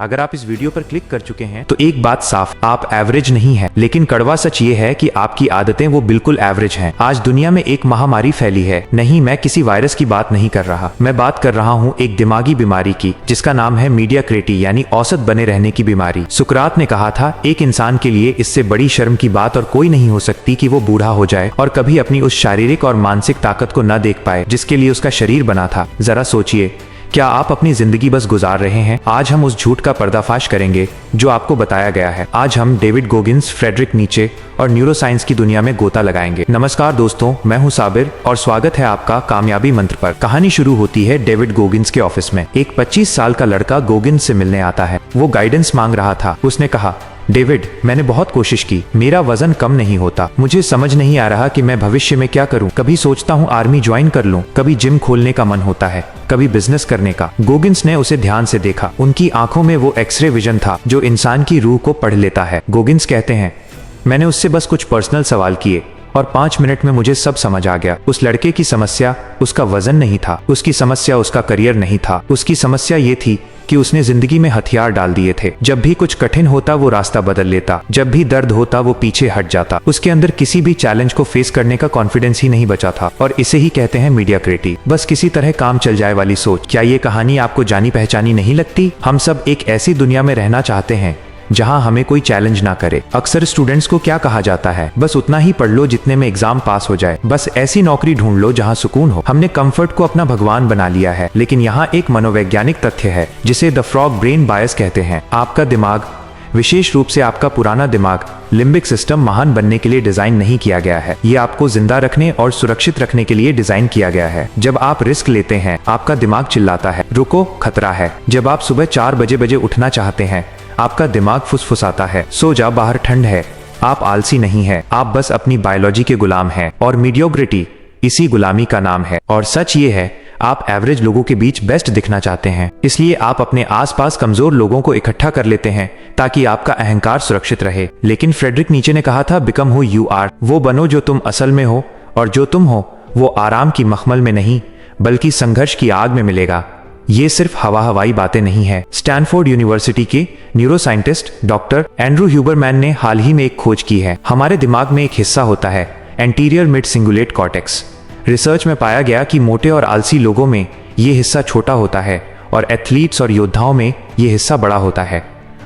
अगर आप इस वीडियो पर क्लिक कर चुके हैं तो एक बात साफ, आप एवरेज नहीं हैं। लेकिन कड़वा सच ये है कि आपकी आदतें वो बिल्कुल एवरेज हैं। आज दुनिया में एक महामारी फैली है। नहीं, मैं किसी वायरस की बात नहीं कर रहा। मैं बात कर रहा हूँ एक दिमागी बीमारी की, जिसका नाम है मीडियोक्रिटी, यानी औसत बने रहने की बीमारी। सुकरात ने कहा था, एक इंसान के लिए इससे बड़ी शर्म की बात और कोई नहीं हो सकती कि वो बूढ़ा हो जाए और कभी अपनी उस शारीरिक और मानसिक ताकत को न देख पाए जिसके लिए उसका शरीर बना था। जरा सोचिए, क्या आप अपनी जिंदगी बस गुजार रहे हैं? आज हम उस झूठ का पर्दाफाश करेंगे जो आपको बताया गया है। आज हम डेविड गोगिंस, फ्रेडरिक नीचे और न्यूरोसाइंस की दुनिया में गोता लगाएंगे। नमस्कार दोस्तों, मैं हूं साबिर और स्वागत है आपका कामयाबी मंत्र पर। कहानी शुरू होती है डेविड गोगिंस के ऑफिस में। एक 25 साल का लड़का गोगिंस से मिलने आता है। वो गाइडेंस मांग रहा था। उसने कहा, डेविड, मैंने बहुत कोशिश की, मेरा वजन कम नहीं होता। मुझे समझ नहीं आ रहा कि मैं भविष्य में क्या करूं। कभी सोचता हूं आर्मी ज्वाइन कर लूं, कभी जिम खोलने का मन होता है, कभी बिजनेस करने का। गोगिंस ने उसे ध्यान से देखा। उनकी आंखों में वो एक्सरे विजन था जो इंसान की रूह को पढ़ लेता है। गोगिंस कहते हैं, मैंने उससे बस कुछ पर्सनल सवाल किए और 5 मिनट में मुझे सब समझ आ गया। उस लड़के की समस्या उसका वजन नहीं था, उसकी समस्या उसका करियर नहीं था। उसकी समस्या ये थी कि उसने जिंदगी में हथियार डाल दिए थे। जब भी कुछ कठिन होता वो रास्ता बदल लेता, जब भी दर्द होता वो पीछे हट जाता। उसके अंदर किसी भी चैलेंज को फेस करने का कॉन्फिडेंस ही नहीं बचा था। और इसे ही कहते हैं मीडियोक्रिटी, बस किसी तरह काम चल जाए वाली सोच। क्या ये कहानी आपको जानी पहचानी नहीं लगती? हम सब एक ऐसी दुनिया में रहना चाहते हैं जहां हमें कोई चैलेंज ना करे। अक्सर स्टूडेंट्स को क्या कहा जाता है, बस उतना ही पढ़ लो जितने में एग्जाम पास हो जाए, बस ऐसी नौकरी ढूंढ लो जहां सुकून हो। हमने कंफर्ट को अपना भगवान बना लिया है। लेकिन यहाँ एक मनोवैज्ञानिक तथ्य है जिसे द फ्रॉग ब्रेन बायस कहते हैं। आपका दिमाग, विशेष रूप से आपका पुराना दिमाग, लिम्बिक सिस्टम महान बनने के लिए डिजाइन नहीं किया गया है। ये आपको जिंदा रखने और सुरक्षित रखने के लिए डिजाइन किया गया है। जब आप रिस्क लेते हैं, आपका दिमाग चिल्लाता है, रुको, खतरा है। जब आप सुबह 4 बजे उठना चाहते हैं, आपका दिमाग फुसफुसाता है, सो जा, बाहर ठंड है। आप आलसी नहीं है, आप बस अपनी बायोलॉजी के गुलाम हैं। और मीडियोक्रिटी इसी गुलामी का नाम है। और सच ये है, आप एवरेज लोगों के बीच बेस्ट दिखना चाहते हैं, इसलिए आप अपने आसपास कमजोर लोगों को इकट्ठा कर लेते हैं ताकि आपका अहंकार सुरक्षित रहे। लेकिन फ्रेडरिक नीचे ने कहा था, बिकम हु यू आर। वो बनो जो तुम असल में हो, और जो तुम हो वो आराम की मखमल में नहीं बल्कि संघर्ष की आग में मिलेगा। ये सिर्फ हवाई बातें नहीं है। स्टैनफोर्ड यूनिवर्सिटी के न्यूरोसाइंटिस्ट डॉक्टर एंड्रू ह्यूबरमैन ने हाल ही में एक खोज की है। हमारे दिमाग में एक हिस्सा होता है, anterior mid cingulate cortex. Research में पाया गया कि मोटे और आलसी लोगों में ये हिस्सा छोटा होता है और एथलीट्स और योद्धाओं में ये हिस्सा बड़ा होता है।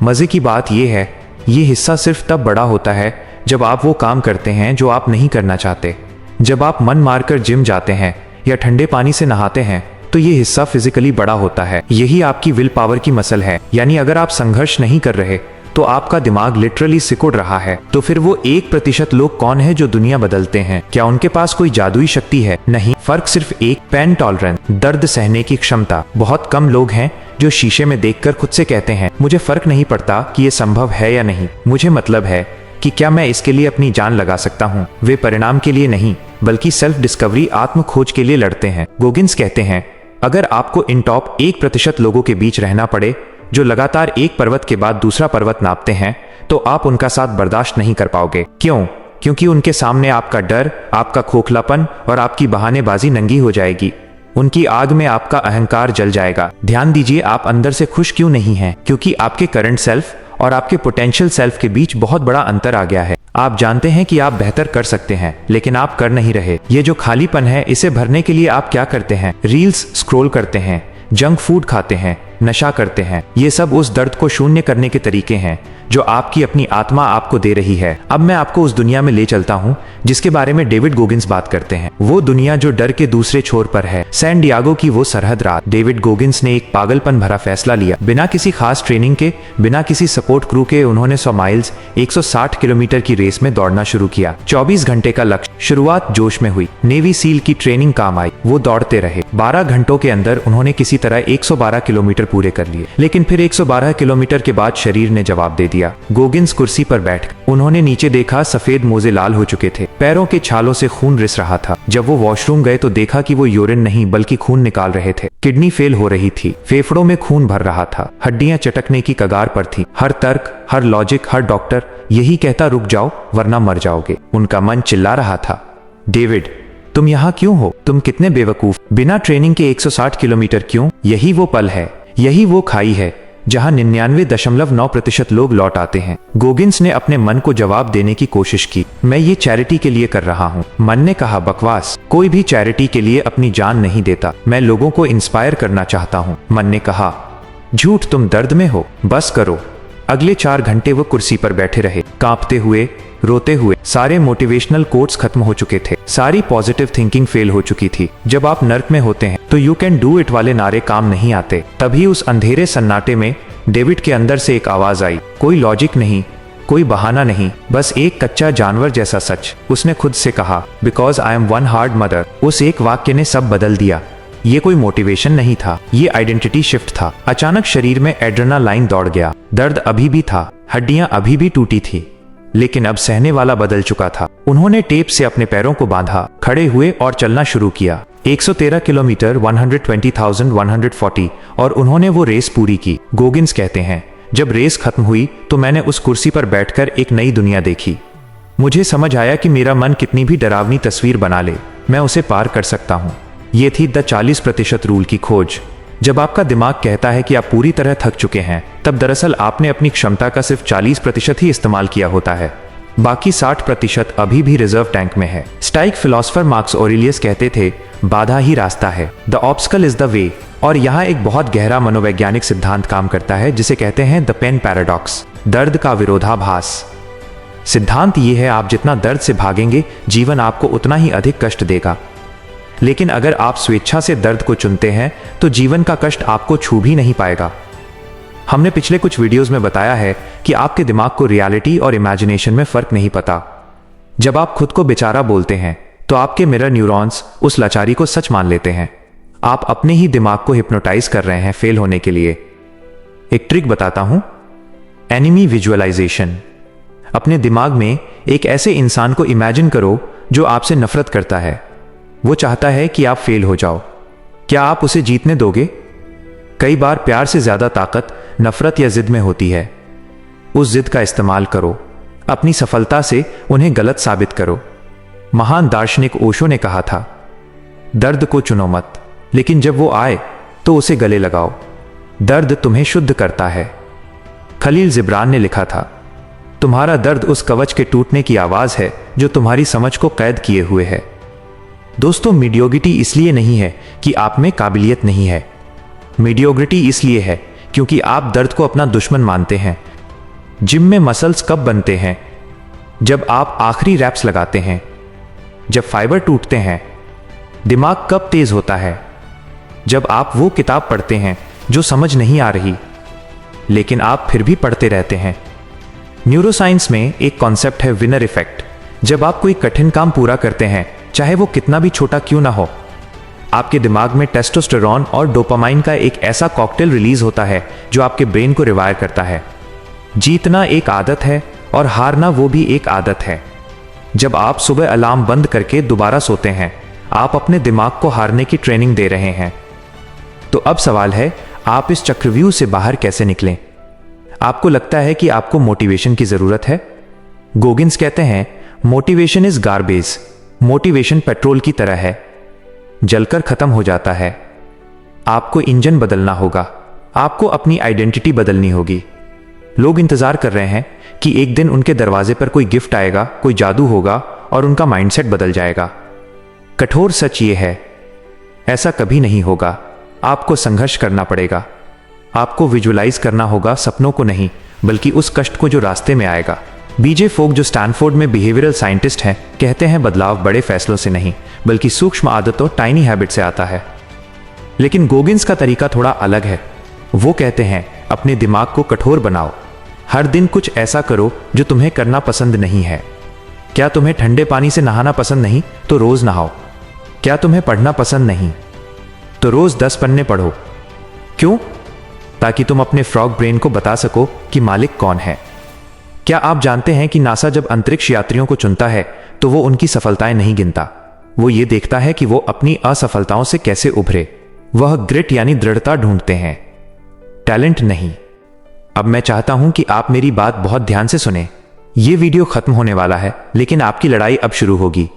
मजे की बात यह है, ये हिस्सा सिर्फ तब बड़ा होता है जब आप वो काम करते हैं जो आप नहीं करना चाहते। जब आप मन मारकर जिम जाते हैं या ठंडे पानी से नहाते हैं तो ये हिस्सा फिजिकली बड़ा होता है। यही आपकी विल पावर की मसल है। यानी अगर आप संघर्ष नहीं कर रहे तो आपका दिमाग लिटरली सिकुड़ रहा है। तो फिर वो 1% लोग कौन है जो दुनिया बदलते हैं? क्या उनके पास कोई जादुई शक्ति है? नहीं, फर्क सिर्फ एक, पेन टॉलरेंस, दर्द सहने की क्षमता। बहुत कम लोग हैं जो शीशे में देखकर खुद से कहते हैं, मुझे फर्क नहीं पड़ता कि ये संभव है या नहीं, मुझे मतलब है कि क्या मैं इसके लिए अपनी जान लगा सकता हूँ। वे परिणाम के लिए नहीं बल्कि सेल्फ डिस्कवरी, आत्म खोज के लिए लड़ते हैं। गोगिंस कहते हैं, अगर आपको इन टॉप 1% लोगों के बीच रहना पड़े जो लगातार एक पर्वत के बाद दूसरा पर्वत नापते हैं, तो आप उनका साथ बर्दाश्त नहीं कर पाओगे। क्यों? क्योंकि उनके सामने आपका डर, आपका खोखलापन और आपकी बहानेबाजी नंगी हो जाएगी। उनकी आग में आपका अहंकार जल जाएगा। ध्यान दीजिए, आप अंदर से खुश क्यों नहीं हैं? क्योंकि आपके करंट सेल्फ और आपके पोटेंशियल सेल्फ के बीच बहुत बड़ा अंतर आ गया है। आप जानते हैं कि आप बेहतर कर सकते हैं, लेकिन आप कर नहीं रहे। ये जो खालीपन है, इसे भरने के लिए आप क्या करते हैं? रील्स स्क्रॉल करते हैं, जंक फूड खाते हैं, नशा करते हैं। ये सब उस दर्द को शून्य करने के तरीके हैं जो आपकी अपनी आत्मा आपको दे रही है। अब मैं आपको उस दुनिया में ले चलता हूँ जिसके बारे में डेविड गोगिंस बात करते हैं। वो दुनिया जो डर के दूसरे छोर पर है, सैन डियागो की वो सरहद रात। डेविड गोगिंस ने एक पागलपन भरा फैसला लिया। बिना किसी खास ट्रेनिंग के, बिना किसी सपोर्ट क्रू के उन्होंने 100 माइल्स 160 किलोमीटर की रेस में दौड़ना शुरू किया। 24 घंटे का लक्ष्य। शुरुआत जोश में हुई, नेवी सील की ट्रेनिंग काम आई। वो दौड़ते रहे। 12 घंटों के अंदर उन्होंने किसी तरह 112 किलोमीटर पूरे कर लिए। लेकिन फिर 112 किलोमीटर के बाद शरीर ने जवाब दे दिया। गोगिंस कुर्सी पर बैठ उन्होंने नीचे देखा, सफेद मोजे लाल हो चुके थे, पैरों के छालों से खून रिस रहा था। जब वो वॉशरूम गए तो देखा कि वो यूरिन नहीं बल्कि खून निकाल रहे थे। किडनी फेल हो रही थी, फेफड़ों में खून भर रहा था, हड्डियां चटकने की कगार पर थी। हर तर्क, हर लॉजिक, हर डॉक्टर यही कहता, रुक जाओ वरना मर जाओगे। उनका मन चिल्ला रहा था, डेविड, तुम यहाँ क्यों हो? तुम कितने बेवकूफ, बिना ट्रेनिंग के 160 किलोमीटर क्यों? यही वो पल है, यही वो खाई है जहां 99.9% लोग लौट आते हैं। गोगिंस ने अपने मन को जवाब देने की कोशिश की, मैं ये चैरिटी के लिए कर रहा हूँ। मन ने कहा, बकवास, कोई भी चैरिटी के लिए अपनी जान नहीं देता, मैं लोगों को इंस्पायर करना चाहता हूँ। मन ने कहा, झूठ, तुम दर्द में हो, बस करो। अगले 4 घंटे वो कुर्सी पर बैठे रहे, कांपते हुए, रोते हुए। सारे मोटिवेशनल कोट्स खत्म हो चुके थे, सारी पॉजिटिव थिंकिंग फेल हो चुकी थी। जब आप नर्क में होते हैं तो यू कैन डू इट वाले नारे काम नहीं आते। तभी उस अंधेरे सन्नाटे में डेविड के अंदर से एक आवाज आई, कोई लॉजिक नहीं, कोई बहाना नहीं, बस एक कच्चा जानवर जैसा सच। उसने खुद से कहा, because I am one hard mother. उस एक वाक्य ने सब बदल दिया। ये कोई मोटिवेशन नहीं था, ये आइडेंटिटी शिफ्ट था। अचानक शरीर में एड्रेनालाइन दौड़ गया। दर्द अभी भी था, हड्डियां अभी भी टूटी थी, लेकिन अब सहने वाला बदल चुका था। उन्होंने टेप से अपने पैरों को बांधा, खड़े हुए और चलना शुरू किया। 113 किलोमीटर, 120,140, और उन्होंने वो रेस पूरी की। गोगिंस कहते हैं, जब रेस खत्म हुई तो मैंने उस कुर्सी पर बैठकर एक नई दुनिया देखी। मुझे समझ आया कि मेरा मन कितनी भी डरावनी तस्वीर बना ले, मैं उसे पार कर सकता हूँ। ये थी द 40% रूल की खोज। जब आपका दिमाग कहता है कि आप पूरी तरह थक चुके हैं, तब दरअसल आपने अपनी क्षमता का सिर्फ 40% ही इस्तेमाल किया होता है। बाकी 60% अभी भी रिजर्व टैंक में है। स्टाइक फिलोसोफर मार्क्स ऑरेलियस कहते थे, बाधा ही रास्ता है, the obstacle is the way. और यहाँ एक बहुत गहरा मनोवैज्ञानिक सिद्धांत काम करता है जिसे कहते हैं द पेन पैराडॉक्स, दर्द का विरोधाभास। सिद्धांत ये है, आप जितना दर्द से भागेंगे, जीवन आपको उतना ही अधिक कष्ट देगा। लेकिन अगर आप स्वेच्छा से दर्द को चुनते हैं तो जीवन का कष्ट आपको छू भी नहीं पाएगा। हमने पिछले कुछ वीडियोस में बताया है कि आपके दिमाग को रियलिटी और इमेजिनेशन में फर्क नहीं पता। जब आप खुद को बेचारा बोलते हैं तो आपके मिरर न्यूरॉन्स उस लाचारी को सच मान लेते हैं। आप अपने ही दिमाग को हिप्नोटाइज कर रहे हैं फेल होने के लिए। एक ट्रिक बताता हूं, एनिमी विजुअलाइजेशन। अपने दिमाग में एक ऐसे इंसान को इमेजिन करो जो आपसे नफरत करता है। वो चाहता है कि आप फेल हो जाओ। क्या आप उसे जीतने दोगे? कई बार प्यार से ज्यादा ताकत नफरत या जिद में होती है। उस जिद का इस्तेमाल करो, अपनी सफलता से उन्हें गलत साबित करो। महान दार्शनिक ओशो ने कहा था, दर्द को चुनो मत, लेकिन जब वो आए तो उसे गले लगाओ। दर्द तुम्हें शुद्ध करता है। खलील जिब्रान ने लिखा था, तुम्हारा दर्द उस कवच के टूटने की आवाज है जो तुम्हारी समझ को कैद किए हुए है। दोस्तों, मीडियोग्रिटी इसलिए नहीं है कि आप में काबिलियत नहीं है। मीडियोग्रिटी इसलिए है क्योंकि आप दर्द को अपना दुश्मन मानते हैं। जिम में मसल्स कब बनते हैं? जब आप आखिरी रैप्स लगाते हैं। जब फाइबर टूटते हैं। दिमाग कब तेज होता है? जब आप वो किताब पढ़ते हैं जो समझ नहीं आ रही, लेकिन आप फिर भी पढ़ते रहते हैं। न्यूरोसाइंस में एक कॉन्सेप्ट है विनर इफेक्ट। जब आप कोई कठिन काम पूरा करते हैं, चाहे वो कितना भी छोटा क्यों ना हो, आपके दिमाग में टेस्टोस्टेरोन और डोपामाइन का एक ऐसा कॉकटेल रिलीज होता है जो आपके ब्रेन को रिवायर करता है। जीतना एक आदत है और हारना वो भी एक आदत है। जब आप सुबह अलार्म बंद करके दोबारा सोते हैं, आप अपने दिमाग को हारने की ट्रेनिंग दे रहे हैं। तो अब सवाल है, आप इस चक्रव्यूह से बाहर कैसे निकलें? आपको लगता है कि आपको मोटिवेशन की जरूरत है? गोगिंस कहते हैं, motivation is garbage. Motivation petrol की तरह है, जलकर खत्म हो जाता है। आपको इंजन बदलना होगा, आपको अपनी आइडेंटिटी बदलनी होगी। लोग इंतजार कर रहे हैं कि एक दिन उनके दरवाजे पर कोई गिफ्ट आएगा, कोई जादू होगा और उनका माइंडसेट बदल जाएगा। कठोर सच ये है, ऐसा कभी नहीं होगा। आपको संघर्ष करना पड़ेगा। आपको विजुअलाइज करना होगा सपनों को नहीं, बल्कि उस कष्ट को जो रास्ते में आएगा। बीजे फोक, जो स्टैनफोर्ड में बिहेवियरल साइंटिस्ट हैं, कहते हैं बदलाव बड़े फैसलों से नहीं बल्कि सूक्ष्म आदतों, टाइनी हैबिट से आता है। लेकिन गोगिंस का तरीका थोड़ा अलग है। वो कहते हैं, अपने दिमाग को कठोर बनाओ। हर दिन कुछ ऐसा करो जो तुम्हें करना पसंद नहीं है। क्या तुम्हें ठंडे पानी से नहाना पसंद नहीं तो रोज नहाओ। क्या तुम्हें पढ़ना पसंद नहीं तो रोज 10 पन्ने पढ़ो। क्यों? ताकि तुम अपने फ्रॉग ब्रेन को बता सको कि मालिक कौन है। क्या आप जानते हैं कि नासा जब अंतरिक्ष यात्रियों को चुनता है तो वो उनकी सफलताएं नहीं गिनता, वो ये देखता है कि वो अपनी असफलताओं से कैसे उभरे। वह ग्रिट यानी दृढ़ता ढूंढते हैं, टैलेंट नहीं। अब मैं चाहता हूं कि आप मेरी बात बहुत ध्यान से सुने। ये वीडियो खत्म होने वाला है, लेकिन आपकी लड़ाई अब शुरू होगी।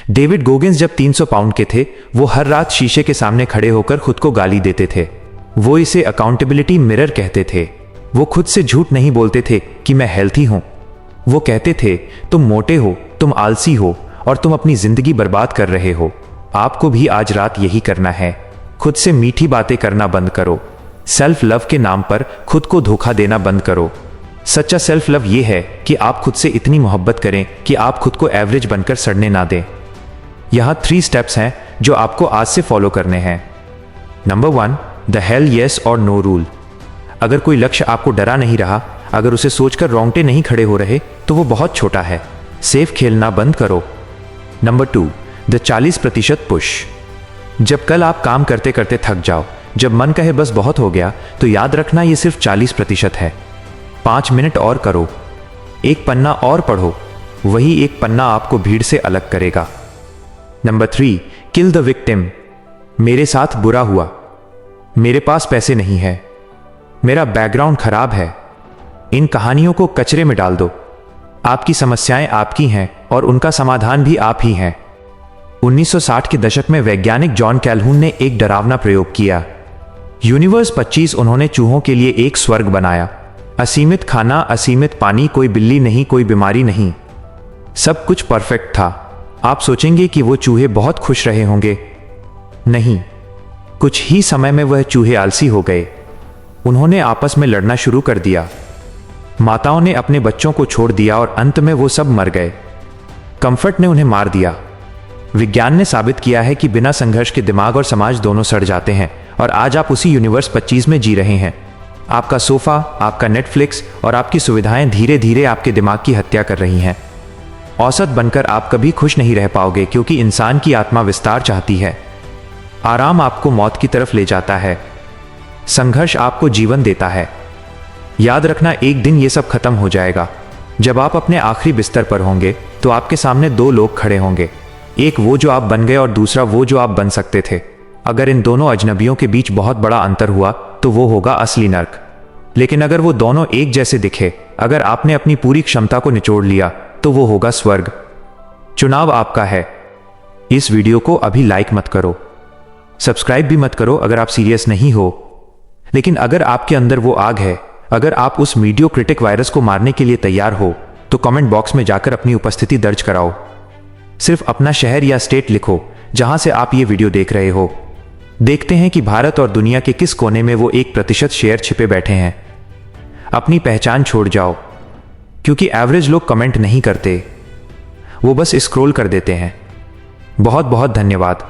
डेविड गोगिंस जब 300 पाउंड के थे, वो हर रात शीशे के सामने खड़े होकर खुद को गाली देते थे। वो इसे अकाउंटेबिलिटी मिरर कहते थे। वो खुद से झूठ नहीं बोलते थे कि मैं हेल्थी हूं। वो कहते थे तुम मोटे हो, तुम आलसी हो और तुम अपनी जिंदगी बर्बाद कर रहे हो। आपको भी आज रात यही करना है। खुद से मीठी बातें करना बंद करो। सेल्फ लव के नाम पर खुद को धोखा देना बंद करो। सच्चा सेल्फ लव ये है कि आप खुद से इतनी मोहब्बत करें कि आप खुद को एवरेज बनकर सड़ने ना दें। यहां 3 स्टेप्स हैं जो आपको आज से फॉलो करने हैं। नंबर 1, द हेल येस और नो रूल। अगर कोई लक्ष्य आपको डरा नहीं रहा, अगर उसे सोचकर रोंगटे नहीं खड़े हो रहे, तो वो बहुत छोटा है। सेफ खेलना बंद करो। Number 2, the 40% push. जब कल आप काम करते करते थक जाओ, जब मन कहे बस बहुत हो गया, तो याद रखना ये सिर्फ 40% है। 5 मिनट और करो, एक पन्ना और पढ़ो, वही एक पन्ना आपको भीड़ से अलग करेगा। Number 3, kill the victim. मेरे साथ बुरा हुआ, मेरे पास पैसे नहीं है, मेरा बैकग्राउंड खराब है। इन कहानियों को कचरे में डाल दो। आपकी समस्याएं आपकी हैं और उनका समाधान भी आप ही हैं। 1960 के दशक में वैज्ञानिक जॉन कैल्हून ने एक डरावना प्रयोग किया। यूनिवर्स 25 उन्होंने चूहों के लिए एक स्वर्ग बनाया। असीमित खाना, असीमित पानी, कोई बिल्ली नहीं, कोई बीमारी नहीं, सब कुछ परफेक्ट था। आप सोचेंगे कि वो चूहे बहुत खुश रहे होंगे। नहीं, कुछ ही समय में वह चूहे आलसी हो गए। उन्होंने आपस में लड़ना शुरू कर दिया। माताओं ने अपने बच्चों को छोड़ दिया और अंत में वो सब मर गए। कंफर्ट ने उन्हें मार दिया। विज्ञान ने साबित किया है कि बिना संघर्ष के दिमाग और समाज दोनों सड़ जाते हैं, और आज आप उसी यूनिवर्स 25 में जी रहे हैं। आपका सोफा, आपका नेटफ्लिक्स और आपकी सुविधाएं धीरे धीरे आपके दिमाग की हत्या कर रही हैं। औसत बनकर आप कभी खुश नहीं रह पाओगे, क्योंकि इंसान की आत्मा विस्तार चाहती है। आराम आपको मौत की तरफ ले जाता है, संघर्ष आपको जीवन देता है। याद रखना, एक दिन ये सब खत्म हो जाएगा। जब आप अपने आखिरी बिस्तर पर होंगे तो आपके सामने 2 लोग खड़े होंगे, एक वो जो आप बन गए और दूसरा वो जो आप बन सकते थे। अगर इन दोनों अजनबियों के बीच बहुत बड़ा अंतर हुआ तो वो होगा असली नर्क। लेकिन अगर वो दोनों एक जैसे दिखे, अगर आपने अपनी पूरी क्षमता को निचोड़ लिया, तो वो होगा स्वर्ग। चुनाव आपका है। इस वीडियो को अभी लाइक मत करो, सब्सक्राइब भी मत करो अगर आप सीरियस नहीं हो। लेकिन अगर आपके अंदर वो आग है, अगर आप उस मीडियो क्रिटिक वायरस को मारने के लिए तैयार हो, तो कमेंट बॉक्स में जाकर अपनी उपस्थिति दर्ज कराओ। सिर्फ अपना शहर या स्टेट लिखो जहां से आप ये वीडियो देख रहे हो। देखते हैं कि भारत और दुनिया के किस कोने में वो 1% शेयर छिपे बैठे हैं। अपनी पहचान छोड़ जाओ, क्योंकि एवरेज लोग कमेंट नहीं करते, वो बस स्क्रॉल कर देते हैं। बहुत बहुत धन्यवाद।